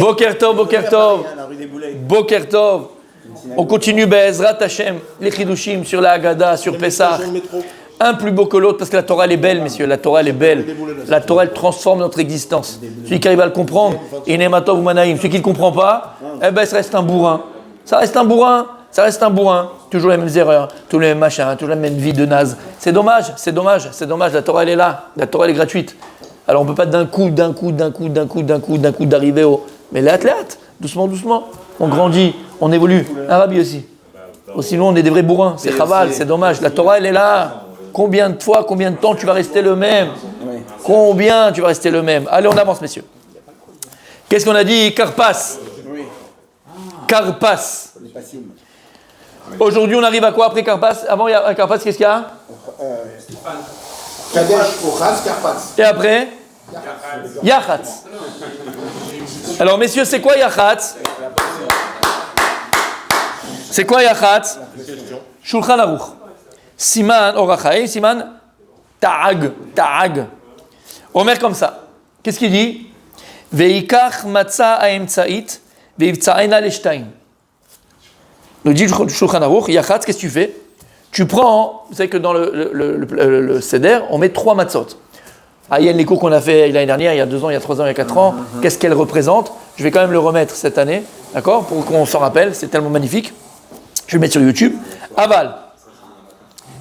Boker Tov, Boker Tov. Boker Tov. On continue Be'ezrat Hashem, les Chidushim sur la Haggadah, sur Pessah. Un plus beau que l'autre parce que la Torah elle est belle, messieurs. La Torah elle est belle. La Torah elle transforme notre existence. Celui qui arrive à le comprendre, Inematov ou Manaïm. Celui qui ne le comprend pas, eh ben ça reste un bourrin. Ça reste un bourrin. Ça reste un bourrin. Toujours les mêmes erreurs, tous les mêmes machins, toujours la même vie de naze. C'est dommage, c'est dommage, c'est dommage. La Torah elle est là. La Torah elle est gratuite. Alors on ne peut pas d'un coup d'arriver au. Mais l'athlète, doucement, doucement. On grandit, on évolue. Un rabbi aussi. Sinon on est des vrais bourrins. C'est chaval, c'est dommage. La Torah elle est là. Combien de fois, combien de temps tu vas rester le même? Combien tu vas rester le même? Allez, on avance, messieurs. Qu'est-ce qu'on a dit? Karpas. Karpas. Aujourd'hui, on arrive à quoi après Karpas? Avant, il y a Karpas, qu'est-ce qu'il y a? Kadesh, Ochaz, Karpas. Et après? Yachatz. Alors, messieurs, c'est quoi Yachatz? C'est quoi Yachatz? Shulchan Aruch. Siman Orachaim, Siman Ta'ag. Omer comme ça. Qu'est-ce qu'il dit? Veikach matzah ha'emtza'it veivtza'ena leshtaim. Nous dit Shulchan Aruch, Yachatz, qu'est-ce que tu fais? Tu prends, vous savez que dans le Seder, on met 3 matzot. Ah, il y a l'écho qu'on a fait l'année dernière, il y a 2 ans, il y a 3 ans, il y a 4 ans. Qu'est-ce qu'elle représente? Je vais quand même le remettre cette année, d'accord? Pour qu'on s'en rappelle, c'est tellement magnifique. Je vais le mettre sur YouTube. Aval.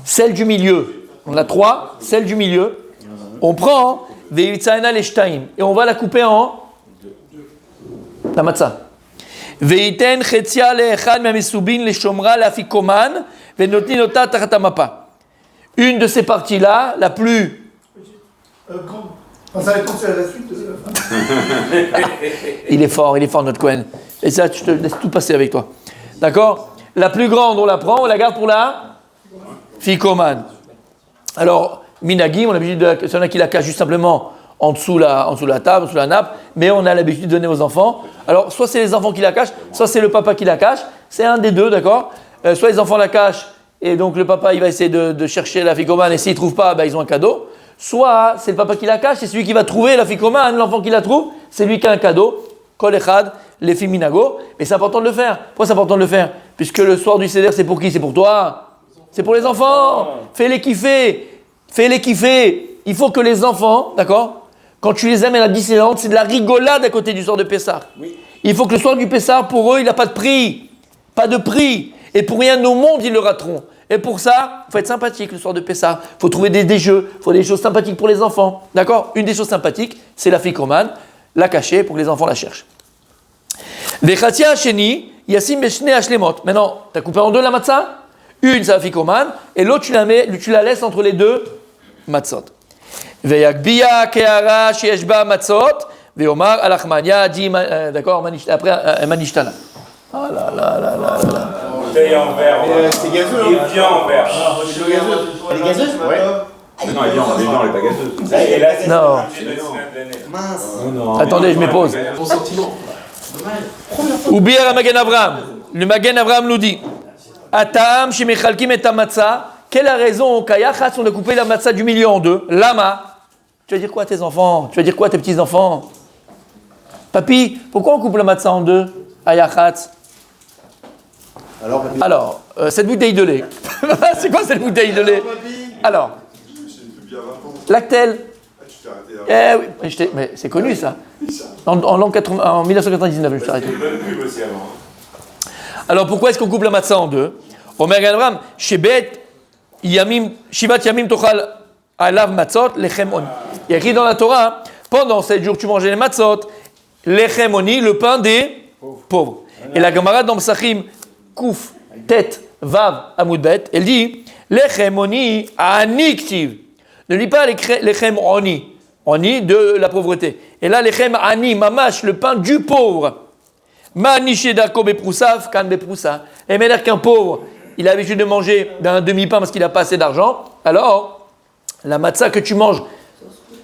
Celle du milieu, on a 3, celle du milieu, on prend Veitzaena leshtaim et on va la couper en la matzah. Veiten chetzia leechad me'amesubin leshomra lafikoman venotnin ota tachat hamapa. Une de ces parties-là, la plus Ça va être la suite. il est fort notre Cohen. Et ça, je te laisse tout passer avec toi. D'accord? La plus grande, on la prend, on la garde pour la Fikoman. Alors, Minagim, on a l'habitude de. C'est un qui la cache juste simplement en dessous la table, en dessous la nappe, mais on a l'habitude de donner aux enfants. Alors, soit c'est les enfants qui la cachent, soit c'est le papa qui la cache. C'est un des deux, d'accord? Soit les enfants la cachent, et donc le papa il va essayer de chercher la Fikoman, et s'il ne trouve pas, ben, ils ont un cadeau. Soit c'est le papa qui la cache, c'est celui qui va trouver la Fikoman, l'enfant qui la trouve, c'est lui qui a un cadeau. Kol echad, les Minago. Mais c'est important de le faire. Pourquoi c'est important de le faire? Puisque le soir du Seder, c'est pour qui? C'est pour toi. C'est pour les enfants. Fais-les kiffer. Fais-les kiffer. Il faut que les enfants, d'accord, quand tu les amènes à Disneyland, c'est de la rigolade à côté du soir de Pessah. Oui. Il faut que le soir du Pessah, pour eux, il n'a pas de prix. Pas de prix. Et pour rien au monde, ils le rateront. Et pour ça, il faut être sympathique le soir de Pessah. Il faut trouver des jeux. Il faut des choses sympathiques pour les enfants. D'accord? Une des choses sympathiques, c'est la fikoman. La cacher pour que les enfants la cherchent. Vechatia Hasheni, Yassim Beshne Hashlemot. Maintenant, tu as coupé en 2 la matzah. Une, c'est la fikoman, et l'autre, tu la laisses entre les 2 matzot. Veyakbiya keara sheyeshba matzot, veomar alachmania dit, d'accord, après manishtana. Ah là là là là là. Bouteille en verre. C'est gazeux. Il vient en verre. Elle est gazeuse? Ouais. Non, elle est pas gazeuse. Et là, c'est Non. Mince. Attendez, je m'épose. Bon sentiment. Oubier à Magen Avraham. Le Magen Avraham nous dit Atam shemechalkim et matzah. Quelle est la raison qu'à Yachatz on a coupé la matzah du milieu en 2? Lama. Tu vas dire quoi à tes enfants? Tu vas dire quoi à tes petits-enfants? Papi, pourquoi on coupe la matzah en 2 à Yachatz? Alors, cette bouteille de lait. C'est quoi cette bouteille de lait? Alors, Lactel. Eh oui, mais c'est connu ça. En 1999, je me suis arrêté. Alors pourquoi est-ce qu'on coupe la matzah en 2? Omer Ganram, Shebet Yamim, Shivat Yamim Tochal Alav Matzot, Lechem Oni. Il y a écrit dans la Torah, pendant 7 jours tu mangeais les matzot, Lechem Oni, le pain des pauvres. Et la Gemara dans Psachim, Kouf, Tet, Vav, Amoudbet, elle dit Lechem Oni Ani Ktiv. Ne lis pas Lechem Oni. Oni de la pauvreté. Et là, Lechem Ani, Mamash, le pain du pauvre. Manisheda Ko Beprousav, Kan Beprousa. Et maintenant qu'un pauvre, il a l'habitude de manger d'un demi-pain parce qu'il n'a pas assez d'argent, alors, la matzah que tu manges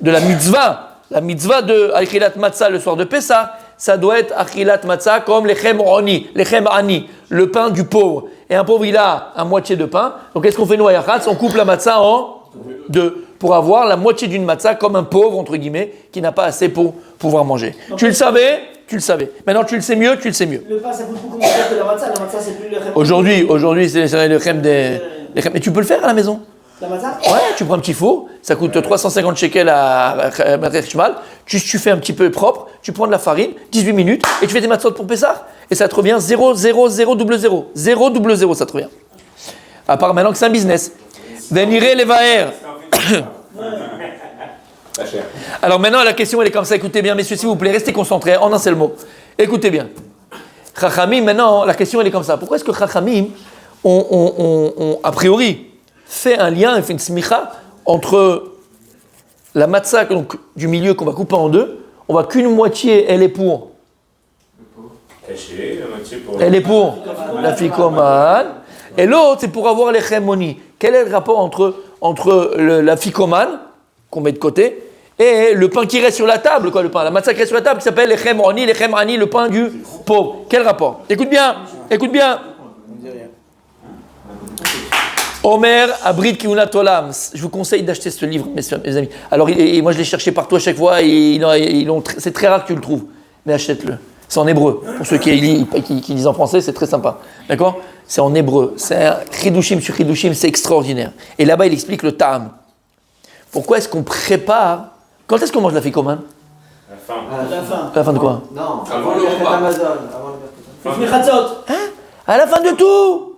de la mitzvah de Achilat Matzah le soir de Pessah, ça doit être Achilat Matzah comme Lechem Oni, Lechem Ani, le pain du pauvre. Et un pauvre, il a un moitié de pain. Donc, qu'est-ce qu'on fait nous à Yachatz? On coupe la matzah en 2 pour avoir la moitié d'une matzah comme un pauvre, entre guillemets, qui n'a pas assez pour pouvoir manger. Tu le savais? tu le savais. Maintenant, tu le sais mieux, tu le sais mieux. Le pain, ça coûte beaucoup moins cher que la matzah. La matzah, c'est plus le Aujourd'hui, c'est le crème des... Mais tu peux le faire à la maison. La matzah? Ouais, tu prends un petit four, ça coûte 350 shekels à Chmal, tu fais un petit peu propre, tu prends de la farine, 18 minutes, et tu fais des matzot pour Pessah, et ça te revient 0, 0, 0, 0, 0, 0, 0, 0, ça te revient. À part maintenant que c'est un business. Venirez les vaher. Alors maintenant, la question, elle est comme ça, écoutez bien, messieurs, s'il vous plaît, restez concentrés en un seul mot. Écoutez bien. Chachamim, maintenant, la question, elle est comme ça. Pourquoi est-ce que Chachamim, a priori, fait un lien, fait une smicha entre la matzah donc, du milieu qu'on va couper en deux, on voit qu'une moitié, elle est pour. Elle est pour la ficomane, et l'autre, c'est pour avoir les chémoni. Quel est le rapport entre la ficomane, qu'on met de côté, et le pain qui reste sur la table, quoi, le pain, la matzah qui reste sur la table, qui s'appelle les chémoni, le pain du pauvre. Quel rapport? Écoute bien. Omer Abrid Kiunat Olam. Je vous conseille d'acheter ce livre, mes amis. Alors, moi, je l'ai cherché partout à chaque fois, et c'est très rare que tu le trouves. Mais achète-le. C'est en hébreu. Pour ceux qui lisent en français, c'est très sympa. D'accord? C'est en hébreu. C'est un chidushim sur chidushim, c'est extraordinaire. Et là-bas, il explique le ta'am. Pourquoi est-ce qu'on prépare... Quand est-ce qu'on mange la ficomane? À la fin de quoi? Non. Avant le repas. Amazon. Avant le Chatzot. À la fin de tout.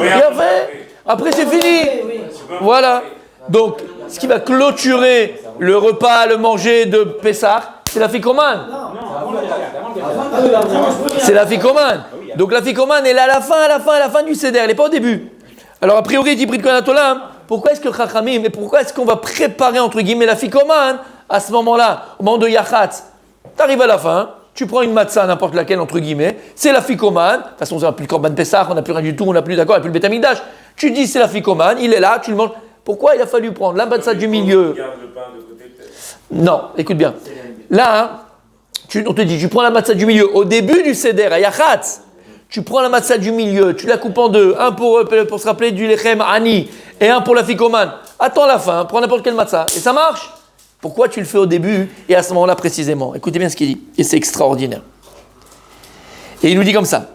Bien fait. Après, c'est fini. Voilà. Donc, ce qui va clôturer le repas, le manger de Pessah, c'est la ficomane. C'est la ficomane. Donc la ficomane, elle est à la fin du seder, elle n'est pas au début. Alors a priori, dit Brit Kohen, pourquoi est-ce que Chachamim, mais pourquoi est-ce qu'on va préparer entre guillemets la ficomane à ce moment-là, au moment de Yachatz? Tu arrives à la fin, tu prends une matzah, n'importe laquelle entre guillemets, c'est la ficomane. De toute façon, on n'a plus le Korban Pessah, on n'a plus rien du tout, on n'a plus d'accord, on n'a plus le Beth Amikdash. Tu dis c'est la ficomane, il est là, tu le manges. Pourquoi il a fallu prendre la matzah du milieu? Non, écoute bien. Là, on te dit, tu prends la matzah du milieu au début du seder, à Yachatz. Tu prends la matzah du milieu, tu la coupes en deux, un pour se rappeler du lechem ani et un pour la ficomane. Attends la fin, prends n'importe quelle matzah et ça marche. Pourquoi tu le fais au début et à ce moment-là précisément? Écoutez bien ce qu'il dit, et c'est extraordinaire. Et il nous dit comme ça.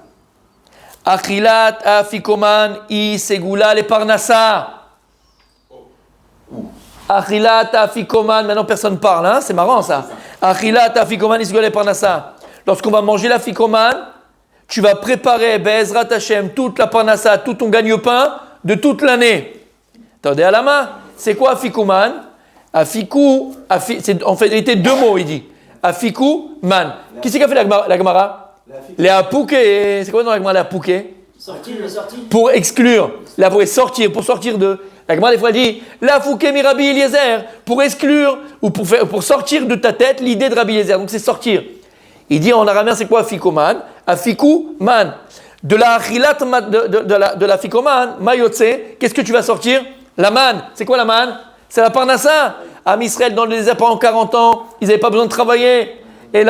Achilat afikoman i segula le parnassa. Achilat afikoman, maintenant personne parle, hein? C'est marrant ça. Achilat afikoman i segula le parnassa. Lorsqu'on va manger la ficomane, tu vas préparer Be'ezrat Hashem toute la parnassa, tout ton gagne-pain de toute l'année. Attendez à la main. C'est quoi afikoman? C'est en fait deux mots, il dit. Afikou man. Qui c'est qui a fait la Gemara? Les apouké. C'est quoi dans la Gemara, les apouké? Sortir. Pour exclure. La pour sortir, pour sortir de. La Gemara, des fois, elle dit la fouké mi Rabbi Eliezer. Pour exclure ou pour sortir de ta tête l'idée de Rabbi Eliezer. Donc c'est sortir. Il dit en araméen, c'est quoi afikoman? Afikou man. De la achilat de la afikoman, mayotse, qu'est-ce que tu vas sortir? La man. C'est quoi la man? C'est la parnassa. Am Israël, dans le désert pendant 40 ans, ils n'avaient pas besoin de travailler. Et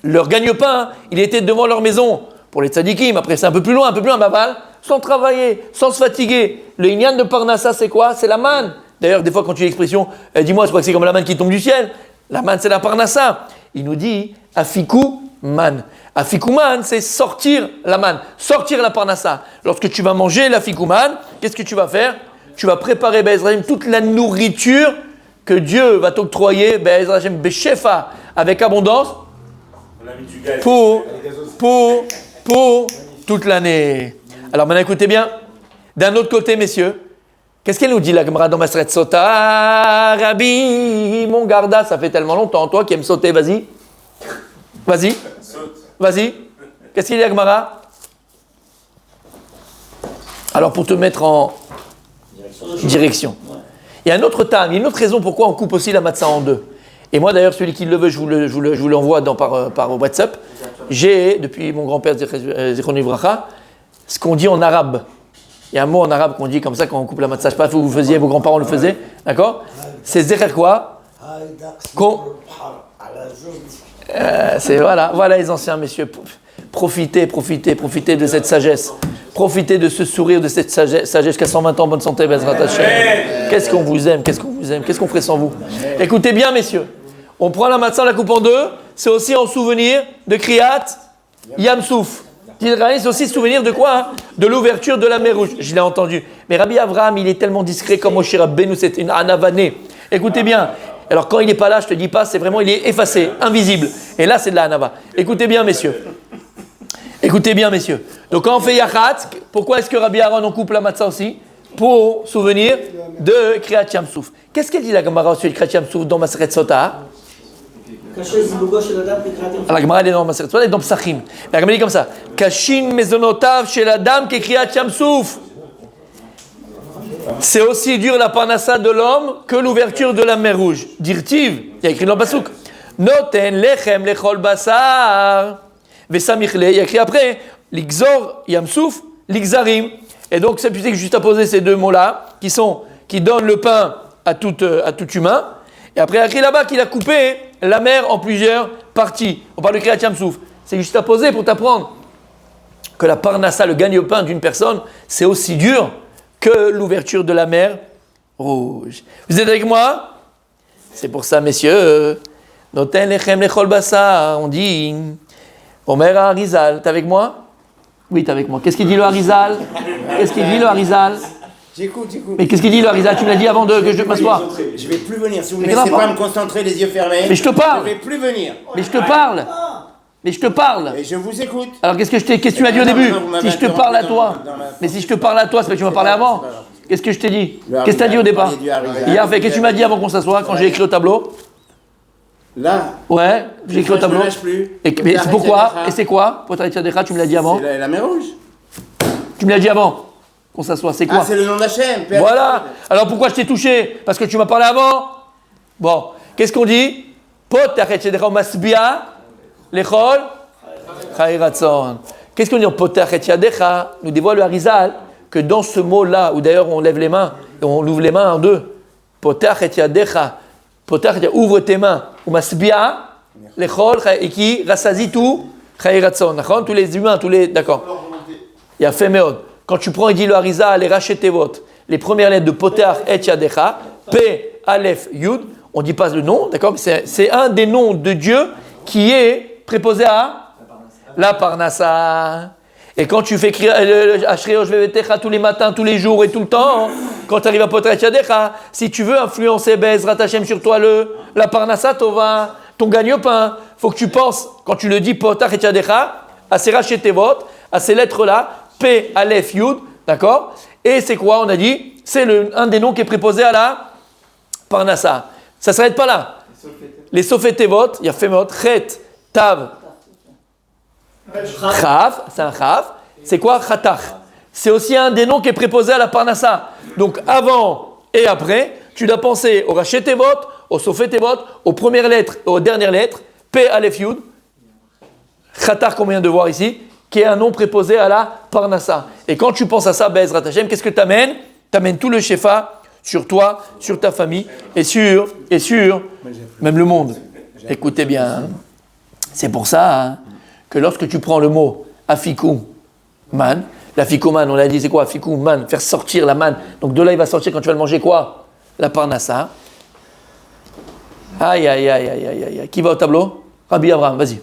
leur gagne-pain, il était devant leur maison. Pour les tzadikim, après c'est un peu plus loin, Babal, sans travailler, sans se fatiguer. Le inyan de parnassa, c'est quoi? C'est la manne. D'ailleurs, des fois, quand tu dis l'expression, dis-moi, je crois que c'est comme la manne qui tombe du ciel. La manne, c'est la parnassa. Il nous dit, afikou man. Afikou man, c'est sortir la manne, sortir la parnassa. Lorsque tu vas manger l'afikou man, qu'est-ce que tu vas faire? Tu vas préparer Be'ezrahim toute la nourriture que Dieu va t'octroyer, Be'ezrahim Beshefa, avec abondance, pour toute l'année. Alors maintenant écoutez bien, d'un autre côté messieurs, qu'est-ce qu'elle nous dit la Gemara dans Maseret Sota? Rabbi, mon garda, ça fait tellement longtemps, toi qui aimes sauter, vas-y. Qu'est-ce qu'il dit la Gemara? Alors pour te mettre en direction. Il y a un autre temps, il y a une autre raison pourquoi on coupe aussi la matzah en deux. Et moi d'ailleurs, celui qui le veut, je vous l'envoie par WhatsApp. J'ai, depuis mon grand-père Zichron Livracha, ce qu'on dit en arabe. Il y a un mot en arabe qu'on dit comme ça quand on coupe la matzah. Je ne sais pas si vous faisiez, vos grands-parents le faisaient. D'accord? C'est Zecher quoi? C'est voilà les anciens messieurs. Profitez de cette sagesse. Profitez de ce sourire, de cette sagesse qu'à 120 ans, bonne santé, Bezrat Hashem. Qu'est-ce qu'on vous aime, qu'est-ce qu'on ferait sans vous? Écoutez bien, messieurs. On prend la matzah, on la coupe en deux. C'est aussi en souvenir de Kriyat Yamsouf. C'est aussi souvenir de quoi, hein? De l'ouverture de la mer Rouge. Je l'ai entendu. Mais Rabbi Avraham, il est tellement discret comme Moshe Rabbeinu, c'est une anavané. Écoutez bien. Alors quand il n'est pas là, je te dis pas, c'est vraiment, il est effacé, invisible. Et là, c'est de la anava. Écoutez bien, messieurs. Écoutez bien, messieurs. Donc quand on fait Yachat, pourquoi est-ce que Rabbi Aaron, on coupe la matzah aussi? Pour souvenir de Kriyat Yamsouf. Qu'est-ce qu'elle dit la Gemara sur Kriyat Yamsouf dans Maseret Sota? La Gemara elle est dans Maseret Sota et dans Psachim. La Gemara dit comme ça: Kashin mezonotav shel adam ke Kriyat Yamsouf. C'est aussi dur la parnassa de l'homme que l'ouverture de la mer Rouge. Dirtiv, il y a écrit dans le Pasuk. Noten lechem lechol basar. Vesamichle, il y a écrit après, l'Ixor Yamsouf, l'Ixarim. Et donc, c'est plutôt que juste à poser ces deux mots-là, qui donnent le pain à tout humain. Et après, il y a écrit là-bas qu'il a coupé la mer en plusieurs parties. On parle de Kriyat Yamsouf. C'est juste à poser pour t'apprendre que la parnassa, le gagne-pain d'une personne, c'est aussi dur que l'ouverture de la mer Rouge. Vous êtes avec moi? C'est pour ça, messieurs. Noten lechem lechol basar, on dit. Omer Harizal, t'es avec moi? Oui, t'es avec moi. Qu'est-ce qu'il dit le Harizal? Qu'est-ce qu'il dit le Harizal? J'écoute. Mais qu'est-ce qu'il dit le Harizal? Tu me l'as dit avant que je m'assoie. Je vais plus venir. Si vous ne me laissez pas me concentrer, les yeux fermés. Mais je te parle. Je vais plus venir. Mais je te parle. Mais je te parle. Et je vous écoute. Alors qu'est-ce que tu m'as dit au début? Si je te parle à toi. Mais si je te parle à toi, c'est pas que tu m'as parlé avant. Qu'est-ce que je t'ai dit? Qu'est-ce que tu as dit au départ? Hier, qu'est-ce que tu m'as dit avant qu'on s'assoie quand j'ai écrit au tableau? Là. Ouais, j'ai écrit au tableau. Je ne lâche plus. Mais c'est pourquoi? Et c'est quoi? Potaret Yadecha, tu me l'as dit avant? C'est la mer Rouge. Tu me l'as dit avant qu'on s'assoie. C'est quoi? Ah, c'est le nom d'Hachem. Voilà. Alors pourquoi je t'ai touché? Parce que tu m'as parlé avant. Bon, qu'est-ce qu'on dit? Potaret Yadecha masbia lechol chayratzon. Qu'est-ce qu'on dit en Potaret Yadecha? Nous dévoile le Harizal que dans ce mot-là, où d'ailleurs on lève les mains et on ouvre les mains en deux, Potaret Yadecha, Potaret, ouvre tes mains. Ou masbia lechol et qui rassasie tout chayratzon. Tous les humains, d'accord. Il y a fait méod. Quand tu prends, il dit le Harizal, les rachetevot, les premières lettres de Potar et Yadecha, P, Aleph, Yud, on ne dit pas le nom, d'accord, mais c'est un des noms de Dieu qui est préposé à la Parnassa. Et quand tu fais Ashreo Shvevetecha tous les matins, tous les jours et tout le temps, quand tu arrives à Potar et Yadecha, si tu veux influencer Bezrat Hashem sur toi, la Parnassa Tova, ton gagne-pain, il faut que tu penses, quand tu le dis Potar et Yadecha, à ces rachetevot, à ces lettres-là, P, Aleph, Yud, d'accord? Et c'est quoi? On a dit, c'est un des noms qui est préposé à la Parnassa. Ça ne s'arrête pas là. Les Sofetevot, il y a Femot, Chet, Tav, Chav, c'est un Chav. C'est quoi? Chatach. C'est aussi un des noms qui est préposé à la Parnassa. Donc avant et après, tu dois penser au Rachetevot, au Sofetevot, aux premières lettres, aux dernières lettres, P, Aleph, Yud, Chatach qu'on vient de voir ici, qui est un nom préposé à la Parnassa. Et quand tu penses à ça, Bezrat Hashem, qu'est-ce que tu amènes? Tu amènes tout le Shefa sur toi, sur ta famille et sur même le monde. Écoutez bien, hein. C'est pour ça hein, que lorsque tu prends le mot Afikou Man, l'Afikou Man, on l'a dit, c'est quoi Afikou Man? Faire sortir la man. Donc de là, il va sortir quand tu vas le manger quoi? La Parnassa. Aïe, aïe, aïe, aïe, aïe, aïe. Qui va au tableau? Rabbi Abraham, vas-y.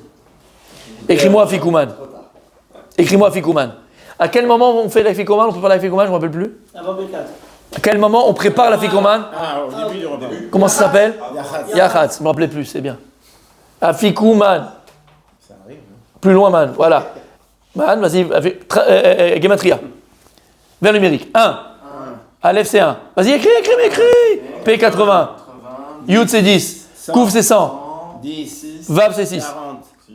Écris-moi Afikou Man. Écris-moi Afikouman. À quel moment on fait l'Afikouman? On prépare l'Afikouman, je ne me rappelle plus. Avant B4. À quel moment on prépare l'Afikouman? Ah, au début. Comment ça s'appelle? Yachat. Je ne me rappelais plus, c'est bien. Afikouman. Plus loin, man. Voilà. Man, vas-y. Gematria. Vers numérique. 1. Aleph, c'est 1. Vas-y, écris. P80. Yud, c'est 10. Kouf, c'est 100. 10. Vav, c'est 6.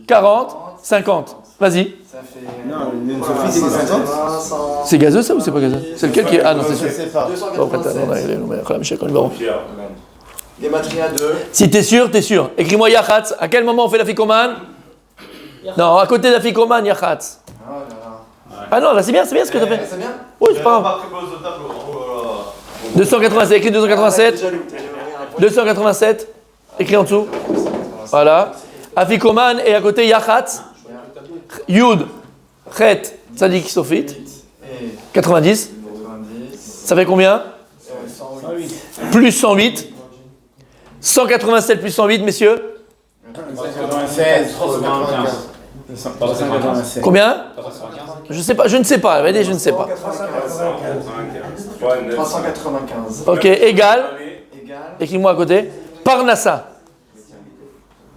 40. 50. Vas-y. Ça fait. Non, une Sophie, c'est 50. C'est gazeux ça ou c'est pas gazeux? C'est lequel qui est. Ah non, c'est sûr. C'est pas. Gematria 2. Si t'es sûr, t'es sûr. Écris-moi Yachatz. À quel moment on fait la Fikoman? Non, à côté de la Fikoman, Yachatz. Ah non, là c'est bien ce que t'as fait. C'est bien. Oui, c'est pas grave. 287, écrit 287. 287, écrit en dessous. Voilà. Afikoman et à côté Yachatz. Yud, Chet, Tzadik, Sofit. 90. Ça fait combien? 108. Plus 108. 187 plus 108, messieurs. 96, 395. Combien? Je sais pas, je ne sais pas. Allez, je ne sais pas. 395. Ok, égal. Égal. Écris-moi à côté. Parnassa.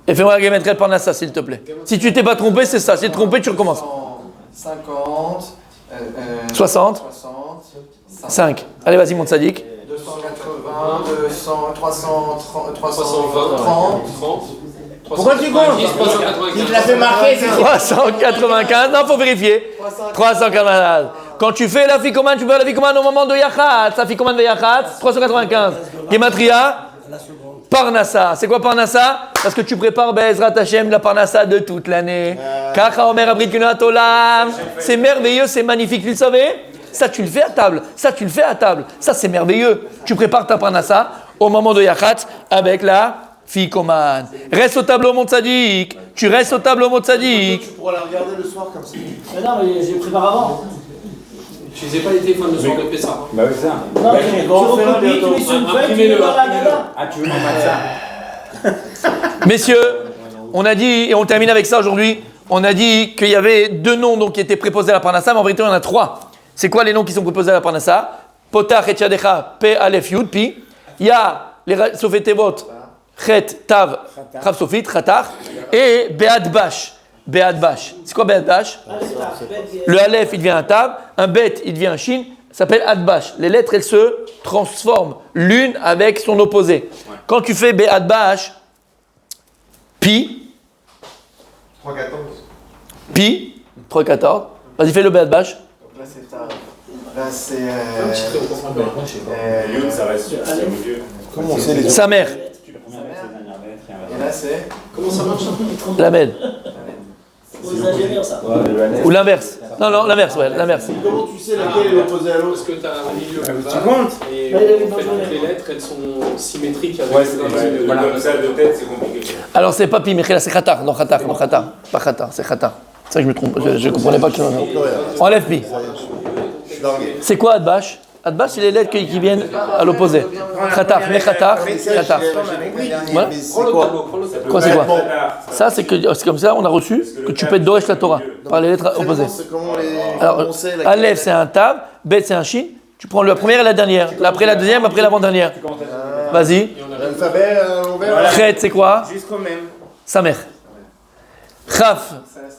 Et fais-moi la gématrie Parnassa, s'il te plaît. Si tu t'es pas trompé, c'est ça. Si tu t'es trompé, tu recommences. 50. 60. 60. 5. Allez, vas-y, mon sadique. 280. 200. 330. 320, Pourquoi tu comptes? Il te l'a fait marquer, c'est 395. Non, faut vérifier. 395. Quand tu fais la ficomane, tu fais la ficomane au moment de Yachat. La ficomane de Yachat, 395. Gematria. Parnassa. C'est quoi Parnassa? Parce que tu prépares Be'ezrat Hashem la Parnassa de toute l'année. Kacha Omer Abrit Kunat Olam. C'est merveilleux, c'est magnifique. Tu le savais? Ça, tu le fais à table. Ça, tu le fais à table. Ça, c'est merveilleux. Tu prépares ta Parnassa au moment de Yachat avec la Fikoman. Reste au tableau, mon tzaddik. Tu restes au tableau, mon tzaddik. Tu pourras la regarder le soir comme ça. Mais non, mais je prépare avant. N'utilisez pas les téléphones le soir de Pessah. Bah oui, c'est ça. Non, tu recopies, tu mets sur une feuille, tu mets dans la Haggadah. Ah, tu veux mettre ça? Messieurs, on a dit, et on termine avec ça aujourd'hui, on a dit qu'il y avait 2 noms donc, qui étaient préposés à la Parnassa, mais en vérité, il y en a 3. C'est quoi les noms qui sont préposés à la Parnassa? Potach et Tchadecha, P, Aleph, Yud, Pi. Il y a les Sofetevot, Chet, Tav, Rav Sofit, Khatach, et Be'ad Bash. Be'ad Bash. C'est quoi Be'ad Bash? Le Aleph, il devient un Tav, un Bet, il devient un Shin, ça s'appelle Adbash. Les lettres, elles se transforment l'une avec son opposé. Quand tu fais Be'ad Bash, Pi, 314. Pi, 3,14. Vas-y, fais le Be'ad Bash. Donc là, c'est tard. Là, c'est. Yud, ça reste c'est au milieu. Comment on sait les Sa mère, Et là, c'est. Comment ça marche? Lamed. Faut exagérer ça. Ou l'inverse. Non, l'inverse, ouais, l'inverse. Comment tu sais laquelle est opposée à l'autre? Parce que tu as un milieu Tu bas, comptes? et Ouais, en fait, toutes les lettres, elles sont symétriques avec Ouais, le voilà, ça de tête, c'est compliqué. Alors, c'est pas Pi, mais c'est Khatar. Non, Khatar, non, Khatar. Pas Khatar, c'est Khatar. C'est ça que je me trompe. Je ne comprenais pas que. Enlève Pi. Je suis largué. C'est quoi Adbash? Adbash, c'est les lettres qui viennent à l'opposé. Khatar, mais Khatar, Khatar. Voilà. C'est quoi? Quoi, c'est quoi? Ça, c'est comme ça, on a reçu que tu peux être Doresh la Torah par les lettres opposées. C'est comment les. Alors, on sait laquelle- Aleph, c'est un Tav, Bet, c'est un Shin. Tu prends la première et la dernière. Après la deuxième, après l'avant-dernière. Vas-y. L'alphabet à l'envers. Chet, c'est quoi? Jusqu'au même. Sa mère. Chaf,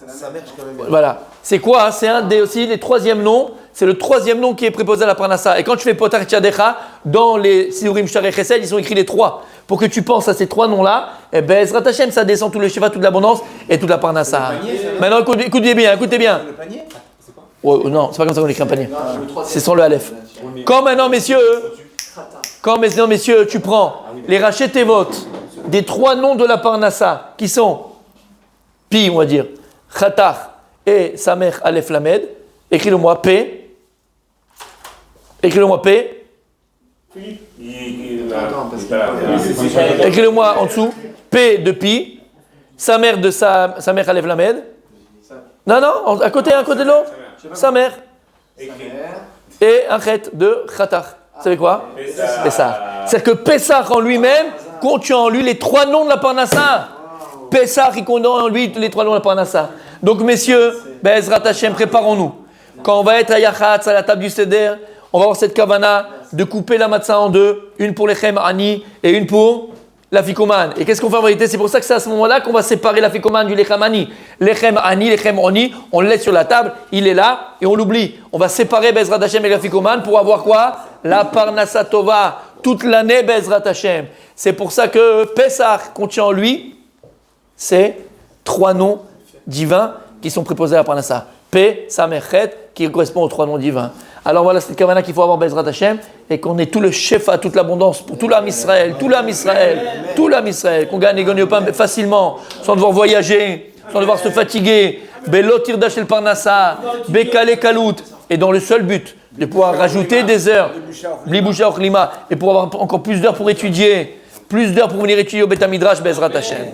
Ça marche quand même bien. voilà. C'est quoi? C'est un des aussi les troisièmes noms. C'est le troisième nom qui est préposé à la Parnassa. Et quand tu fais Potar Tchadecha, dans les Sidurim Share Chesed, ils sont écrits les 3. Pour que tu penses à ces 3 noms-là, et ben Ezrat Hashem, ça descend tout le Shiva, toute l'abondance et toute la Parnassa. Maintenant, écoutez bien, écoutez bien. Le panier? Oh, non, c'est pas comme ça qu'on écrit un panier. Le troisième. C'est sans le Aleph. Quand maintenant, messieurs, tu prends les Rachetevot des 3 noms de la Parnassa, qui sont Pi, on va dire, Khatar et Samer Aleph Lamed, écris-le-moi P. Écris-le-moi P. Écris-le-moi en dessous. P de Pi. Samer de Samer Aleph Lamed. Non, à côté de l'autre. Samer. Et un Chet de Khatar. Vous savez quoi? Pessah. C'est-à-dire que Pessah en lui-même contient en lui les 3 noms de la Parnassa. Pessah, il contient en lui les 3 noms de la Parnassa. Donc, messieurs, Be'ezrat Hashem, préparons-nous. Quand on va être à Yachatz, à la table du Seder, on va avoir cette kavana de couper la matzah en 2, une pour l'Echem Ani et une pour la Fikoman. Et qu'est-ce qu'on fait en vérité? C'est pour ça que c'est à ce moment-là qu'on va séparer la Fikoman du l'Echem Ani. L'Echem Ani, l'Echem Oni, on le laisse sur la table, il est là et on l'oublie. On va séparer Be'ezrat Hashem et la Fikoman pour avoir quoi? La Parnassa Tova, toute l'année Be'ezrat Hashem. C'est pour ça que Pessah contient en lui ces 3 noms divins qui sont préposés à la Parnassa. P, Samer, Chet, qui correspond aux 3 noms divins. Alors voilà, c'est le kavana qu'il faut avoir Be'ezrat Hashem et qu'on ait tout le shefa, toute l'abondance pour tout l'âme Israël, qu'on gagne et gagne pas facilement, sans devoir voyager, sans devoir se fatiguer. Belot tirdash el parnassa, bekale kalout, et dans le seul but de pouvoir rajouter des heures, bliboucha au klima, et pour avoir encore plus d'heures pour étudier, plus d'heures pour venir étudier au Beth Midrash Be'ezrat Hashem.